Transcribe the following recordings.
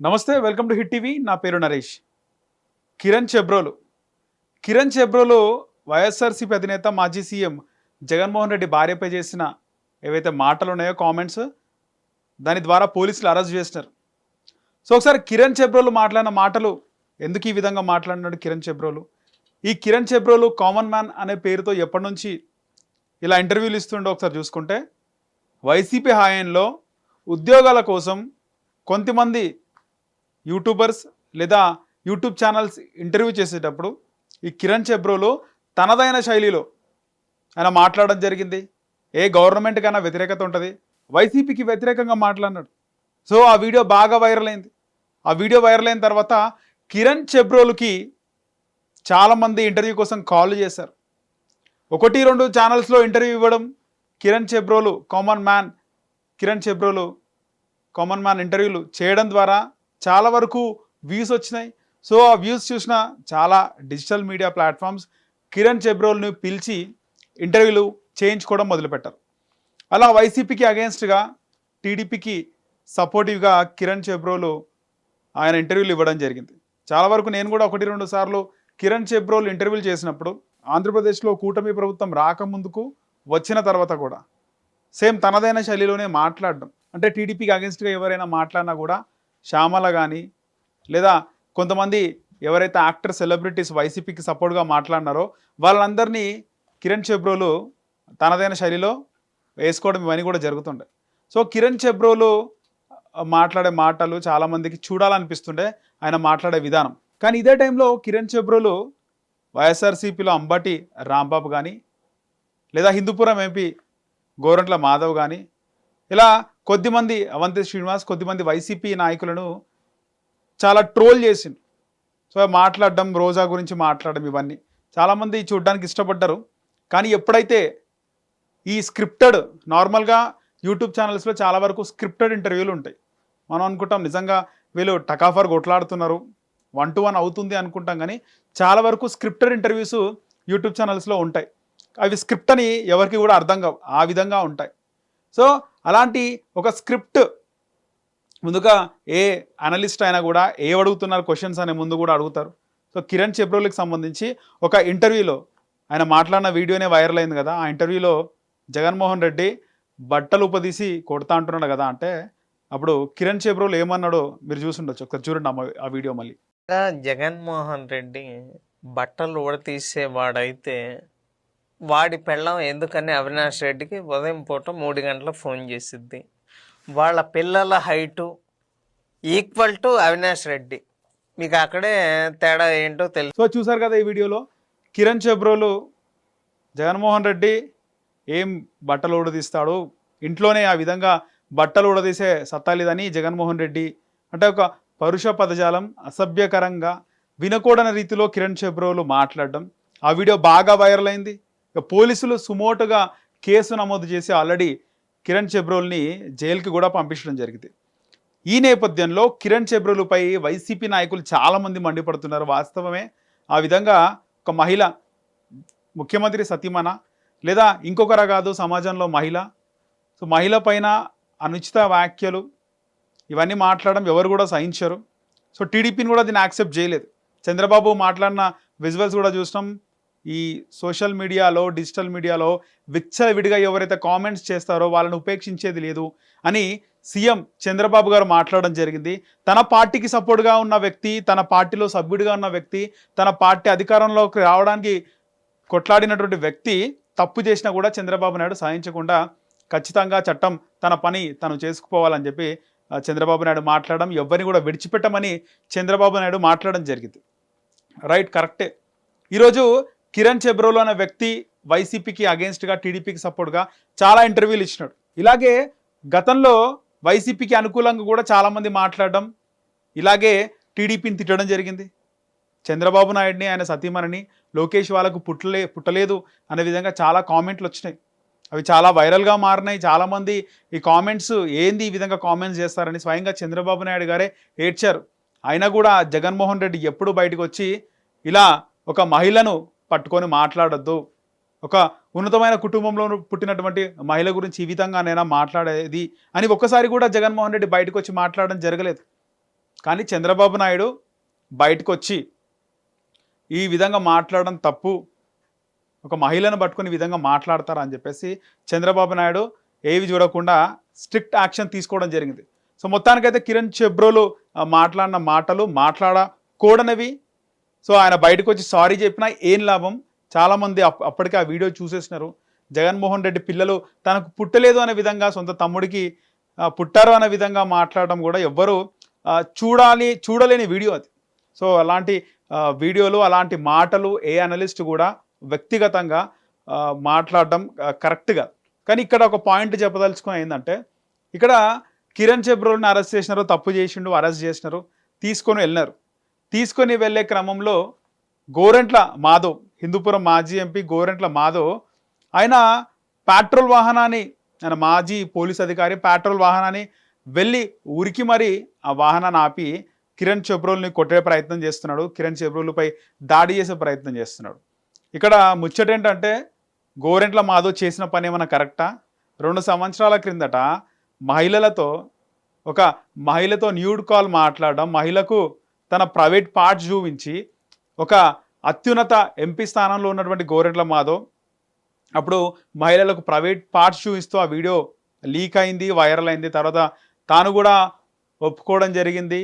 నమస్తే, welcome to hit TV. నా పేరు నరేష్. కిరణ్ చెబ్రోలు వైఎస్ఆర్సీపీ అధినేత మాజీ సీఎం జగన్మోహన్ రెడ్డి భార్యపై చేసిన ఏవైతే మాటలు ఉన్నాయో కామెంట్స్, దాని ద్వారా పోలీసులు అరెస్ట్ చేసినారు. సో ఒకసారి కిరణ్ చెబ్రోలు మాట్లాడిన మాటలు, ఎందుకు ఈ విధంగా మాట్లాడినాడు ఈ కిరణ్ చెబ్రోలు కామన్ మ్యాన్ అనే పేరుతో ఎప్పటి నుంచి ఇలా ఇంటర్వ్యూలు ఇస్తుండో ఒకసారి చూసుకుంటే, వైసీపీ హాయంలో ఉద్యోగాల కోసం కొంతమంది యూట్యూబర్స్ లేదా యూట్యూబ్ ఛానల్స్ ఇంటర్వ్యూ చేసేటప్పుడు ఈ కిరణ్ చెబ్రోలు తనదైన శైలిలో ఆయన మాట్లాడడం జరిగింది. ఏ గవర్నమెంట్కైనా వ్యతిరేకత ఉంటుంది, వైసీపీకి వ్యతిరేకంగా మాట్లాడినాడు. సో ఆ వీడియో బాగా వైరల్ అయింది. ఆ వీడియో వైరల్ అయిన తర్వాత కిరణ్ చెబ్రోలుకి చాలామంది ఇంటర్వ్యూ కోసం కాల్ చేశారు. 1-2 ఛానల్స్లో ఇంటర్వ్యూ ఇవ్వడం, కిరణ్ చెబ్రోలు కామన్ మ్యాన్ ఇంటర్వ్యూలు చేయడం ద్వారా చాలా వరకు వ్యూస్ వచ్చినాయి. సో ఆ వ్యూస్ చూసిన చాలా డిజిటల్ మీడియా ప్లాట్ఫామ్స్ కిరణ్ చెబ్రోల్ని పిలిచి ఇంటర్వ్యూలు చేయించుకోవడం మొదలుపెట్టారు. అలా వైసీపీకి అగేన్స్ట్గా, టీడీపీకి సపోర్టివ్గా కిరణ్ చెబ్రోలు ఆయన ఇంటర్వ్యూలు ఇవ్వడం జరిగింది. చాలా వరకు నేను కూడా 1-2 సార్లు కిరణ్ చెబ్రోలు ఇంటర్వ్యూలు చేసినప్పుడు ఆంధ్రప్రదేశ్లో కూటమి ప్రభుత్వం రాకముందుకు, వచ్చిన తర్వాత కూడా సేమ్ తనదైన శైలిలోనే మాట్లాడడం. అంటే టీడీపీకి అగేన్స్ట్గా ఎవరైనా మాట్లాడినా కూడా శ్యామల కానీ లేదా కొంతమంది ఎవరైతే యాక్టర్, సెలబ్రిటీస్ వైసీపీకి సపోర్ట్గా మాట్లాడినారో వాళ్ళందరినీ కిరణ్ చెబ్రోలు తనదైన శైలిలో వేసుకోవడం ఇవన్నీ కూడా జరుగుతుండే. సో కిరణ్ చెబ్రోలు మాట్లాడే మాటలు చాలామందికి చూడాలనిపిస్తుండే, ఆయన మాట్లాడే విధానం. కానీ ఇదే టైంలో కిరణ్ చెబ్రోలు వైఎస్ఆర్సీపీలో అంబటి రాంబాబు కానీ లేదా హిందూపురం ఎంపీ గోరంట్ల మాధవ్ కానీ ఇలా కొద్దిమంది, అవంతి శ్రీనివాస్, కొద్దిమంది వైసీపీ నాయకులను చాలా ట్రోల్ చేసిండు. సో మాట్లాడడం, రోజా గురించి మాట్లాడడం, ఇవన్నీ చాలామంది చూడడానికి ఇష్టపడ్డారు. కానీ ఎప్పుడైతే ఈ స్క్రిప్టెడ్, నార్మల్గా యూట్యూబ్ ఛానల్స్లో చాలా వరకు స్క్రిప్టెడ్ ఇంటర్వ్యూలు ఉంటాయి. మనం అనుకుంటాం నిజంగా వీళ్ళు టకాఫర్ కొట్లాడుతున్నారు, 1-to-1 అవుతుంది అనుకుంటాం. కానీ చాలా వరకు స్క్రిప్టెడ్ ఇంటర్వ్యూస్ యూట్యూబ్ ఛానల్స్లో ఉంటాయి. అవి స్క్రిప్ట్ అని ఎవరికి కూడా అర్థం కావు, ఆ విధంగా ఉంటాయి. సో అలాంటి ఒక స్క్రిప్ట్ ముందుగా ఏ అనలిస్ట్ అయినా కూడా అడుగుతున్నారు క్వశ్చన్స్ అనే ముందు కూడా అడుగుతారు. సో కిరణ్ చెబ్రోలుకి సంబంధించి ఒక ఇంటర్వ్యూలో ఆయన మాట్లాడిన వీడియోనే వైరల్ అయింది కదా. ఆ ఇంటర్వ్యూలో జగన్మోహన్ రెడ్డి బట్టలు ఉపదీసి కొడతా అంటున్నాడు కదా. అంటే అప్పుడు కిరణ్ చెబ్రోలు ఏమన్నాడో మీరు చూసుండొచ్చు, ఒకసారి చూడండి ఆ వీడియో మళ్ళీ. జగన్మోహన్ రెడ్డి బట్టలు ఉడతీసేవాడైతే వాడి పెళ్ళం ఎందుకని అవినాష్ రెడ్డికి ఉదయం పూట 3 గంటలకు ఫోన్ చేసిద్ది. వాళ్ళ పిల్లల height equal to Avinash Reddy. మీకు అక్కడే తేడా ఏంటో తెలుసు. సో చూసారు కదా ఈ వీడియోలో కిరణ్ చెబ్రోలు జగన్మోహన్ రెడ్డి ఏం బట్టలు ఊడదీస్తాడు, ఇంట్లోనే ఆ విధంగా బట్టలు ఊడదీసే సత్తా లేదని జగన్మోహన్ రెడ్డి అంటే ఒక పరుష పదజాలం, అసభ్యకరంగా, వినకూడని రీతిలో కిరణ్ చెబ్రోలు మాట్లాడడం. ఆ వీడియో బాగా వైరల్ అయింది. పోలీసులు సుమోటుగా కేసు నమోదు చేసి ఆల్రెడీ కిరణ్ చెబ్రోల్ని జైలుకి కూడా పంపించడం జరిగింది. ఈ నేపథ్యంలో కిరణ్ చెబ్రోలుపై వైసీపీ నాయకులు చాలామంది మండిపడుతున్నారు. వాస్తవమే, ఆ విధంగా ఒక మహిళ, ముఖ్యమంత్రి సతీమణ లేదా ఇంకొకరా కాదు, సమాజంలో మహిళ, సో మహిళ పైన అనుచిత వ్యాఖ్యలు ఇవన్నీ మాట్లాడడం ఎవరు కూడా సహించరు. సో టీడీపీని కూడా దీన్ని యాక్సెప్ట్ చేయలేదు. చంద్రబాబు మాట్లాడిన విజువల్స్ కూడా చూసినాం. ఈ సోషల్ మీడియాలో, డిజిటల్ మీడియాలో విచ్చలవిడిగా ఎవరైతే కామెంట్స్ చేస్తారో వాళ్ళని ఉపేక్షించేది లేదు అని సీఎం చంద్రబాబు గారు మాట్లాడడం జరిగింది. తన పార్టీకి సపోర్ట్గా ఉన్న వ్యక్తి, తన పార్టీలో సభ్యుడిగా ఉన్న వ్యక్తి, తన పార్టీ అధికారంలోకి రావడానికి కొట్లాడినటువంటి వ్యక్తి తప్పు చేసినా కూడా చంద్రబాబు నాయుడు సహించకుండా ఖచ్చితంగా చట్టం తన పని తను చేసుకుపోవాలని చెప్పి చంద్రబాబు నాయుడు మాట్లాడడం, ఎవరిని కూడా విడిచిపెట్టమని చంద్రబాబు నాయుడు మాట్లాడడం జరిగింది. రైట్, కరెక్టే. ఈరోజు కిరణ్ చెబ్రోలు అనే వ్యక్తి వైసీపీకి అగేన్స్ట్గా, టీడీపీకి సపోర్ట్గా చాలా ఇంటర్వ్యూలు ఇచ్చినాడు. ఇలాగే గతంలో వైసీపీకి అనుకూలంగా కూడా చాలామంది మాట్లాడడం, ఇలాగే టీడీపీని తిట్టడం జరిగింది. చంద్రబాబు నాయుడిని, ఆయన సతీమణిని, లోకేష్ వాళ్ళకు పుట్టలేదు అనే విధంగా చాలా కామెంట్లు వచ్చినాయి. అవి చాలా వైరల్గా మారినాయి. చాలామంది ఈ కామెంట్స్ ఏంది, ఈ విధంగా కామెంట్స్ చేస్తారని స్వయంగా చంద్రబాబు నాయుడు గారే ఏడ్చారు. అయినా కూడా జగన్మోహన్ రెడ్డి ఎప్పుడు బయటకు వచ్చి ఇలా ఒక మహిళను పట్టుకొని మాట్లాడొద్దు, ఒక ఉన్నతమైన కుటుంబంలో పుట్టినటువంటి మహిళ గురించి ఈ విధంగా నేను మాట్లాడేది అని ఒక్కసారి కూడా జగన్మోహన్ రెడ్డి బయటకు వచ్చి మాట్లాడడం జరగలేదు. కానీ చంద్రబాబు నాయుడు బయటకు వచ్చి ఈ విధంగా మాట్లాడడం తప్పు, ఒక మహిళను పట్టుకుని ఈ విధంగా మాట్లాడతారా అని చెప్పేసి చంద్రబాబు నాయుడు ఏవి చూడకుండా స్ట్రిక్ట్ యాక్షన్ తీసుకోవడం జరిగింది. సో మొత్తానికైతే కిరణ్ చెబ్రోలు మాట్లాడిన మాటలు మాట్లాడకూడనివి. సో ఆయన బయటకు వచ్చి సారీ చెప్పినా ఏం లాభం, చాలామంది అప్పటికే ఆ వీడియో చూసేసినారు. జగన్మోహన్ రెడ్డి పిల్లలు తనకు పుట్టలేదు అనే విధంగా, సొంత తమ్ముడికి పుట్టారు అనే విధంగా మాట్లాడడం కూడా ఎవ్వరు చూడలేని వీడియో అది. సో అలాంటి వీడియోలు, అలాంటి మాటలు ఏ అనలిస్ట్ కూడా వ్యక్తిగతంగా మాట్లాడడం కరెక్ట్గా. కానీ ఇక్కడ ఒక పాయింట్ చెప్పదలుచుకుని ఏంటంటే, ఇక్కడ కిరణ్ చెబ్రోల్ని అరెస్ట్ చేసినారు, తప్పు చేసిండు, అరెస్ట్ చేసినారు, తీసుకొని వెళ్ళే క్రమంలో గోరంట్ల మాధవ్, హిందూపురం మాజీ ఎంపీ గోరంట్ల మాధవ్, ఆయన పెట్రోల్ వాహనాన్ని, ఆయన మాజీ పోలీస్ అధికారి పెట్రోల్ వాహనాన్ని వెళ్ళి ఊరికి మరి ఆ వాహనాన్ని ఆపి కిరణ్ చెబ్రోల్ని కొట్టే ప్రయత్నం చేస్తున్నాడు, కిరణ్ చెబ్రోల్పై దాడి చేసే ప్రయత్నం చేస్తున్నాడు. ఇక్కడ ముచ్చట ఏంటంటే, గోరెంట్ల మాధవ్ చేసిన పని ఏమైనా కరెక్టా? 2 సంవత్సరాల క్రిందట ఒక మహిళతో న్యూడ్ కాల్ మాట్లాడడం, మహిళకు తన ప్రైవేట్ పార్ట్స్ చూపించి, ఒక అత్యున్నత ఎంపీ స్థానంలో ఉన్నటువంటి గోరెంట్ల మాధవ్ అప్పుడు మహిళలకు ప్రైవేట్ పార్ట్స్ చూపిస్తూ ఆ వీడియో లీక్ అయింది, వైరల్ అయింది. తర్వాత తాను కూడా ఒప్పుకోవడం జరిగింది.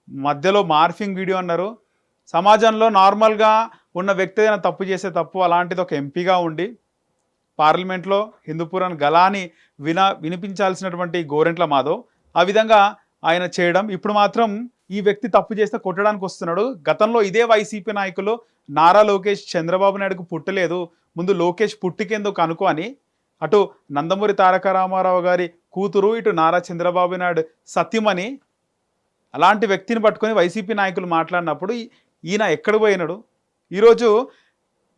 మధ్యలో మార్ఫింగ్ వీడియో అన్నారు. సమాజంలో నార్మల్గా ఉన్న వ్యక్తి ఏదైనా తప్పు చేసే తప్పు, అలాంటిది ఒక ఎంపీగా ఉండి పార్లమెంట్లో హిందూపురం గలాని వినిపించాల్సినటువంటి గోరెంట్ల మాధవ్ ఆ విధంగా ఆయన చేయడం, ఇప్పుడు మాత్రం ఈ వ్యక్తి తప్పు చేస్తే కొట్టడానికి వస్తున్నాడు. గతంలో ఇదే వైసీపీ నాయకులు నారా లోకేష్ చంద్రబాబు నాయుడుకు పుట్టలేదు, ముందు లోకేష్ పుట్టికెందుకు అనుకో అని అటు నందమూరి తారక రామారావు గారి కూతురు, ఇటు నారా చంద్రబాబు నాయుడు సత్యమని, అలాంటి వ్యక్తిని పట్టుకొని వైసీపీ నాయకులు మాట్లాడినప్పుడు ఈయన ఎక్కడ పోయినాడు? ఈరోజు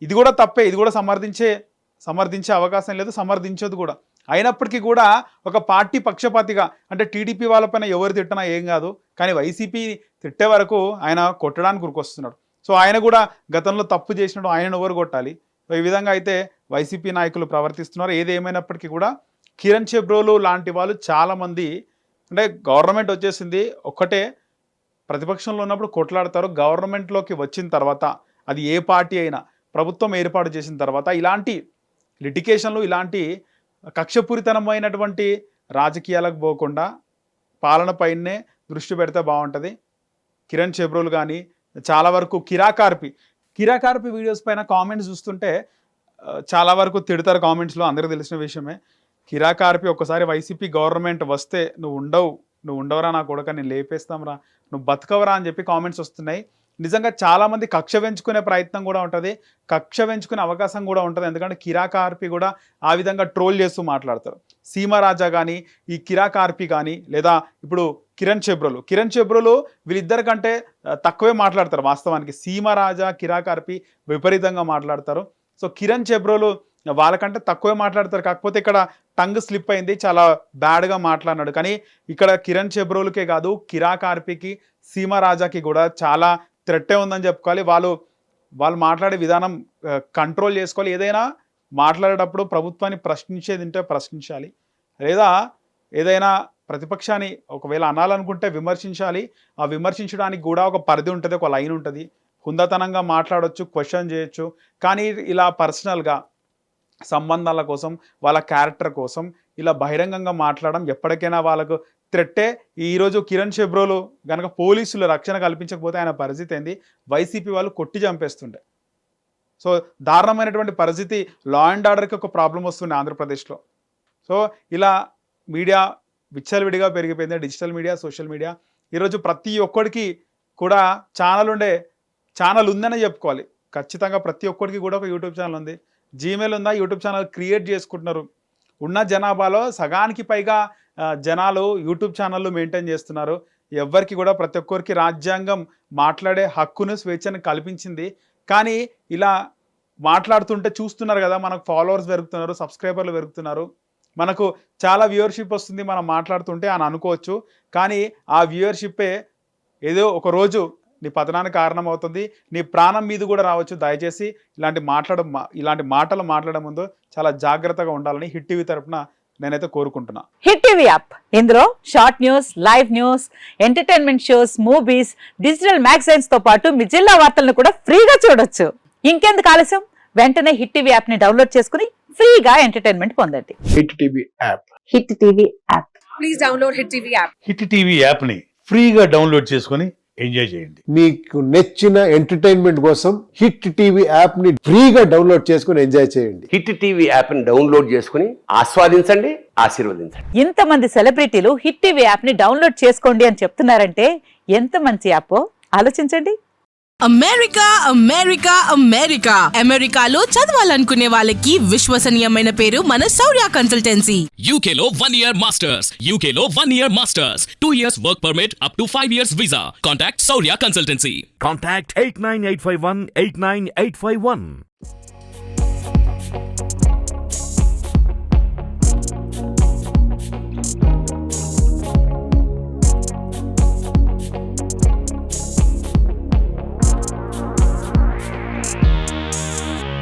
ఇది కూడా తప్పే, ఇది కూడా సమర్థించే అవకాశం లేదు, సమర్థించదు కూడా. అయినప్పటికీ కూడా ఒక పార్టీ పక్షపాతిగా, అంటే టీడీపీ వాళ్ళపైన ఎవరు తిట్టినా ఏం కాదు, కానీ వైసీపీ తిట్టే వరకు ఆయన కొట్టడానికి ఉరికొస్తున్నాడు. సో ఆయన కూడా గతంలో తప్పు చేసినాడు, ఆయన ఎవరు కొట్టాలి? ఈ విధంగా అయితే వైసీపీ నాయకులు ప్రవర్తిస్తున్నారు. ఏది ఏమైనప్పటికీ కూడా కిరణ్ చెబ్రోలు లాంటి వాళ్ళు చాలామంది, అంటే గవర్నమెంట్ వచ్చేసింది, ఒక్కటే ప్రతిపక్షంలో ఉన్నప్పుడు కొట్లాడతారు, గవర్నమెంట్లోకి వచ్చిన తర్వాత అది ఏ పార్టీ అయినా ప్రభుత్వం ఏర్పాటు చేసిన తర్వాత ఇలాంటి లిటికేషన్లు, ఇలాంటి కక్షపూరితనమైనటువంటి రాజకీయాలకు పోకుండా పాలనపైనే దృష్టి పెడితే బాగుంటుంది. కిరణ్ చెబ్రోలు కానీ చాలా వరకు కిరాకార్పి వీడియోస్ పైన కామెంట్స్ చూస్తుంటే చాలా వరకు తిడతారు కామెంట్స్లో, అందరికీ తెలిసిన విషయమే. కిరాకార్పి ఒక్కసారి వైసీపీ గవర్నమెంట్ వస్తే నువ్వు ఉండవరా నా కొడుక, నేను లేపేస్తాంరా, నువ్వు బతకవరా అని చెప్పి కామెంట్స్ వస్తున్నాయి. నిజంగా చాలామంది కక్ష పెంచుకునే ప్రయత్నం కూడా ఉంటుంది, కక్ష పెంచుకునే అవకాశం కూడా ఉంటుంది. ఎందుకంటే కిరాకార్పి కూడా ఆ విధంగా ట్రోల్ చేస్తూ మాట్లాడతారు. సీమరాజా కానీ, ఈ కిరాకార్పి కానీ, లేదా ఇప్పుడు కిరణ్ చెబ్రోలు వీళ్ళిద్దరి కంటే తక్కువే మాట్లాడతారు వాస్తవానికి. సీమరాజా, కిరాకార్పి విపరీతంగా మాట్లాడతారు. సో కిరణ్ చెబ్రోలు వాళ్ళకంటే తక్కువే మాట్లాడతారు. కాకపోతే ఇక్కడ టంగ్ స్లిప్ అయింది, చాలా బ్యాడ్గా మాట్లాడినాడు. కానీ ఇక్కడ కిరణ్ చెబ్రోలుకే కాదు, కిరాకార్పికి, సీమరాజాకి కూడా చాలా థ్రెట్టే ఉందని చెప్పుకోవాలి. వాళ్ళు మాట్లాడే విధానం కంట్రోల్ చేసుకోవాలి. ఏదైనా మాట్లాడేటప్పుడు ప్రభుత్వాన్ని ప్రశ్నించేది ఉంటే ప్రశ్నించాలి, లేదా ఏదైనా ప్రతిపక్షాన్ని ఒకవేళ అనాలనుకుంటే విమర్శించాలి. ఆ విమర్శించడానికి కూడా ఒక పరిధి ఉంటుంది, ఒక లైన్ ఉంటుంది. హుందాతనంగా మాట్లాడవచ్చు, క్వశ్చన్ చేయొచ్చు. కానీ ఇలా పర్సనల్గా సంబంధాల కోసం, వాళ్ళ క్యారెక్టర్ కోసం ఇలా బహిరంగంగా మాట్లాడడం ఎప్పటికైనా వాళ్ళకు థ్రెట్టే. ఈరోజు కిరణ్ చెబ్రోలు కనుక పోలీసులు రక్షణ కల్పించకపోతే ఆయన పరిస్థితి ఏంది? వైసీపీ వాళ్ళు కొట్టి చంపేస్తుండే. సో దారుణమైనటువంటి పరిస్థితి, లా అండ్ ఆర్డర్కి ఒక ప్రాబ్లం వస్తుండే ఆంధ్రప్రదేశ్లో. సో ఇలా మీడియా విచ్చలవిడిగా పెరిగిపోయింది, డిజిటల్ మీడియా, సోషల్ మీడియా. ఈరోజు ప్రతి ఒక్కడికి కూడా ఛానల్ ఉందని చెప్పుకోవాలి. ఖచ్చితంగా ప్రతి ఒక్కరికి కూడా ఒక యూట్యూబ్ ఛానల్ ఉంది, జీమెయిల్ ఉందా, యూట్యూబ్ ఛానల్ క్రియేట్ చేసుకుంటున్నారు. ఉన్న జనాభాలో సగానికి పైగా జనాలు యూట్యూబ్ ఛానళ్ళు మెయింటైన్ చేస్తున్నారు. ఎవరికి కూడా, ప్రతి ఒక్కరికి రాజ్యాంగం మాట్లాడే హక్కును, స్వేచ్ఛను కల్పించింది. కానీ ఇలా మాట్లాడుతుంటే చూస్తున్నారు కదా, మనకు ఫాలోవర్స్ పెరుగుతున్నారు, సబ్స్క్రైబర్లు పెరుగుతున్నారు, మనకు చాలా వ్యూవర్షిప్ వస్తుంది మనం మాట్లాడుతుంటే అని అనుకోవచ్చు. కానీ ఆ వ్యూవర్షిప్పే ఏదో ఒక రోజు నీ పతనానికి కారణం అవుతుంది, నీ ప్రాణం మీద కూడా రావచ్చు. దయచేసి ఇలాంటి మాటలు మాట్లాడే ముందు చాలా జాగ్రత్తగా ఉండాలని హిట్ టీవీ తరపున నేనైతే కోరుకుంటున్నా. హిట్ టీవీ యాప్, ఇందులో short news, live news, entertainment shows, movies, digital magazines తో పాటు మీ జిల్లా వార్తలను కూడా ఫ్రీగా చూడొచ్చు. ఇంకెందుకు ఆలస్యం, వెంటనే హిట్ టీవీ యాప్ ని డౌన్లోడ్ చేసుకుని ఫ్రీగా ఎంటర్టైన్మెంట్ పొందండి. Hit TV app. Hit TV app. Please download Hit TV app. Hit TV యాప్ని ఫ్రీగా డౌన్లోడ్ చేసుకొని ఎంజాయ్ చేయండి. మీకు నచ్చిన ఎంటర్టైన్మెంట్ కోసం హిట్ టీవీ యాప్ ని ఫ్రీగా డౌన్లోడ్ చేసుకుని ఎంజాయ్ చేయండి. హిట్ టీవీ యాప్ని డౌన్లోడ్ చేసుకుని ఆస్వాదించండి, ఆశీర్వదించండి. ఇంతమంది సెలబ్రిటీలు హిట్ టీవీ యాప్ ని డౌన్లోడ్ చేసుకోండి అని చెప్తున్నారంటే ఎంత మంచి యాప్ ఆలోచించండి. అమెరికా అమెరికా అమెరికా అమెరికాలో చదవాలనుకునే వాళ్ళకి విశ్వసనీయమైన పేరు మన శౌర్య కన్సల్టెన్సీ. UK లో 1 year masters, UK లో 1 year masters, 2 years work permit up to 5 years visa. Contact Saurya Consultancy. Contact 89851 89851.